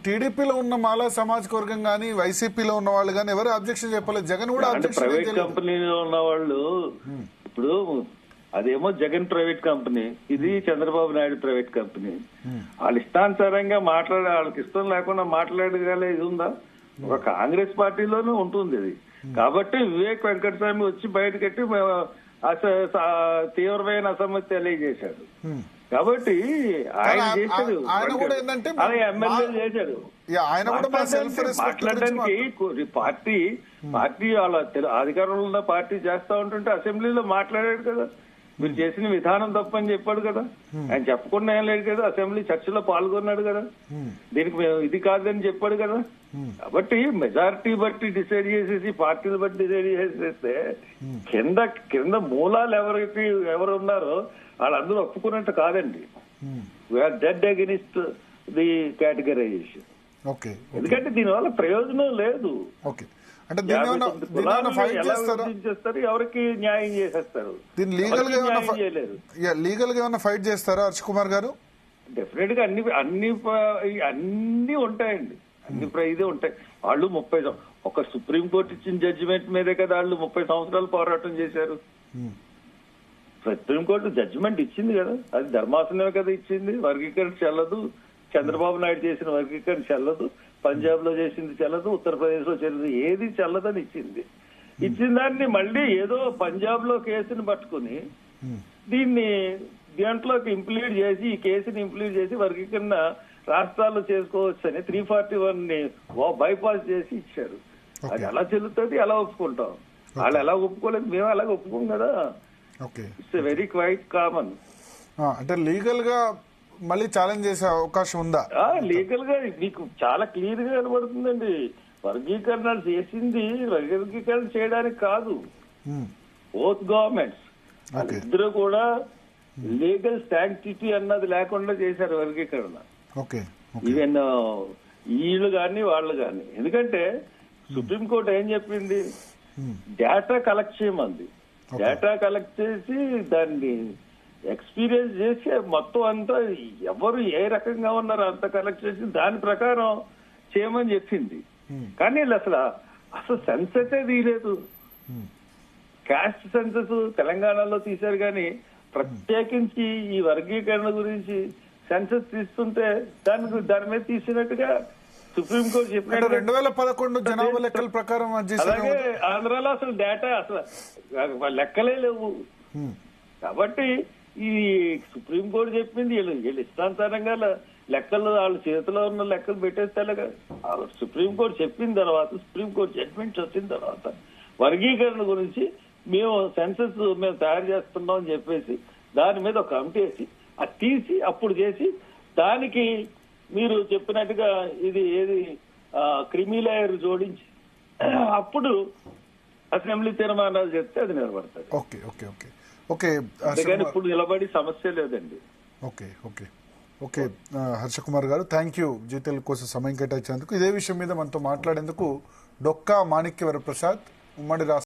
టీడీపీలో ఉన్న మాలా సామాజిక వర్గం గానీ వైసీపీలో ఉన్న వాళ్ళు గానీ ఎవరు అబ్జెక్షన్ చెప్పలేదు. జగన్ కూడా ప్రైవేట్ కంపెనీలో ఉన్న వాళ్ళు ఇప్పుడు అదేమో జగన్ ప్రైవేట్ కంపెనీ, ఇది చంద్రబాబు నాయుడు ప్రైవేట్ కంపెనీ. వాళ్ళ ఇష్టానుసారంగా వాళ్ళకి ఇష్టం లేకుండా మాట్లాడగల ఇది ఉందా? ఒక కాంగ్రెస్ పార్టీలోనే ఉంటుంది ఇది. కాబట్టి వివేక్ వెంకటస్వామి వచ్చి బయటకెట్టి తీవ్రమైన అసమ్మతి తెలియజేశాడు. కాబట్టి ఆయన చేశాడు, ఆయన ఎమ్మెల్యే చేశాడు. మాట్లాడడానికి పార్టీ వాళ్ళ అధికారంలో ఉన్న పార్టీ చేస్తా ఉంటుంటే అసెంబ్లీలో మాట్లాడాడు కదా, మీరు చేసిన విధానం తప్పని చెప్పాడు కదా. ఆయన చెప్పకుండా ఏం లేదు కదా, అసెంబ్లీ చర్చలో పాల్గొన్నాడు కదా, దీనికి ఇది కాదని చెప్పాడు కదా. కాబట్టి మెజారిటీ బట్టి డిసైడ్ చేసేసి పార్టీలు బట్టి డిసైడ్ చేసేస్తే కింద మూలాలు ఎవరు ఉన్నారో వాళ్ళందరూ ఒప్పుకున్నట్టు కాదండి. We are dead against the categorization. ఎందుకంటే దీనివల్ల ప్రయోజనం లేదు. చేస్తారు, ఎవరికి న్యాయం చేసేస్తారు. లీగల్ గా ఏమైనా ఫైట్ చేస్తారా హర్ష కుమార్ గారు? డెఫినెట్ గా అన్ని ఉంటాయండి, అన్ని ఇదే ఉంటాయి. వాళ్ళు ఒక సుప్రీంకోర్టు ఇచ్చిన జడ్జిమెంట్ మీదే కదా వాళ్ళు 30 సంవత్సరాలు పోరాటం చేశారు. సుప్రీంకోర్టు జడ్జిమెంట్ ఇచ్చింది కదా, అది ధర్మాసనమే కదా ఇచ్చింది. వర్గీకరణ చెల్లదు, చంద్రబాబు నాయుడు చేసిన వర్గీకరణ చెల్లదు, పంజాబ్ లో చేసింది చెల్లదు, ఉత్తరప్రదేశ్ లో చెల్లదు, ఏది చెల్లదని ఇచ్చింది. ఇచ్చిన దాన్ని మళ్ళీ ఏదో పంజాబ్ లో కేసుని పట్టుకుని దీంట్లోకి ఇంప్లీడ్ చేసి, ఈ కేసుని ఇంప్లీడ్ చేసి వర్గీకరణ రాష్ట్రాల్లో చేసుకోవచ్చు అని 341 ని బైపాస్ చేసి ఇచ్చారు. అది ఎలా చెల్లుతుంది, ఎలా ఒప్పుకుంటాం? వాళ్ళు ఎలా ఒప్పుకోలేదు, మేము అలాగే ఒప్పుకోం కదా. It's very quite common. అంటే లీగల్ గా మళ్ళీ ఛాలెంజ్ చేసే అవకాశం ఉందా? లీగల్ గా మీకు చాలా క్లియర్ గా కనబడుతుందండి. వర్గీకరణ చేసింది వర్గీకరణ చేయడానికి కాదు, బోత్ గవర్నమెంట్స్ ఇద్దరు కూడా లీగల్ శాంక్టిటీ అన్నది లేకుండా చేశారు వర్గీకరణ. ఈవెన్ వీళ్ళు కానీ వాళ్ళు కానీ. ఎందుకంటే సుప్రీంకోర్టు ఏం చెప్పింది, డేటా కలెక్ట్ చేయమంది. డేటా కలెక్ట్ చేసి దాన్ని ఎక్స్పీరియన్స్ చేసి మొత్తం అంతా ఎవరు ఏ రకంగా ఉన్నారో అంత కలెక్ట్ చేసి దాని ప్రకారం చేయమని చెప్పింది. కానీ అసలు సెన్సెస్ తీయలేదు. క్యాస్ట్ సెన్సెస్ తెలంగాణలో తీశారు కానీ ప్రత్యేకించి ఈ వర్గీకరణ గురించి సెన్సెస్ తీస్తుంటే దాని మీద తీసినట్టుగా సుప్రీంకోర్టు చెప్పినట్టు 2011 జనాభా లెక్కల ప్రకారం. అలాగే ఆంధ్రాలో అసలు డేటా అసలు లెక్కలే లేవు. కాబట్టి ఈ సుప్రీంకోర్టు చెప్పింది వీళ్ళు ఇష్టానుసారంగా లెక్కలు వాళ్ళ చేతిలో ఉన్న లెక్కలు పెట్టేస్తే సుప్రీంకోర్టు చెప్పిన తర్వాత, సుప్రీంకోర్టు జడ్జిమెంట్ వచ్చిన తర్వాత వర్గీకరణ గురించి మేము సెన్సెస్ మేము తయారు చేస్తున్నాం అని చెప్పేసి దాని మీద ఒక కమిటీ వేసి అది తీసి అప్పుడు చేసి దానికి మీరు చెప్పినట్టుగా ఏది క్రిమిలేయర్ జోడించి అప్పుడు అసెంబ్లీ తీర్మానాలు చెప్తే అది నిలబడుతుంది. అందుకని ఇప్పుడు నిలబడి సమస్య లేదండి. ఓకే హర్ష కుమార్ గారు, థ్యాంక్ యూ. జీతేల్ కోసం సమయం కేటాయించినందుకు. ఇదే విషయం మీద మనతో మాట్లాడేందుకు డొక్కా మాణిక్య వరప్రసాద్, ఉమ్మడి రాష్ట్ర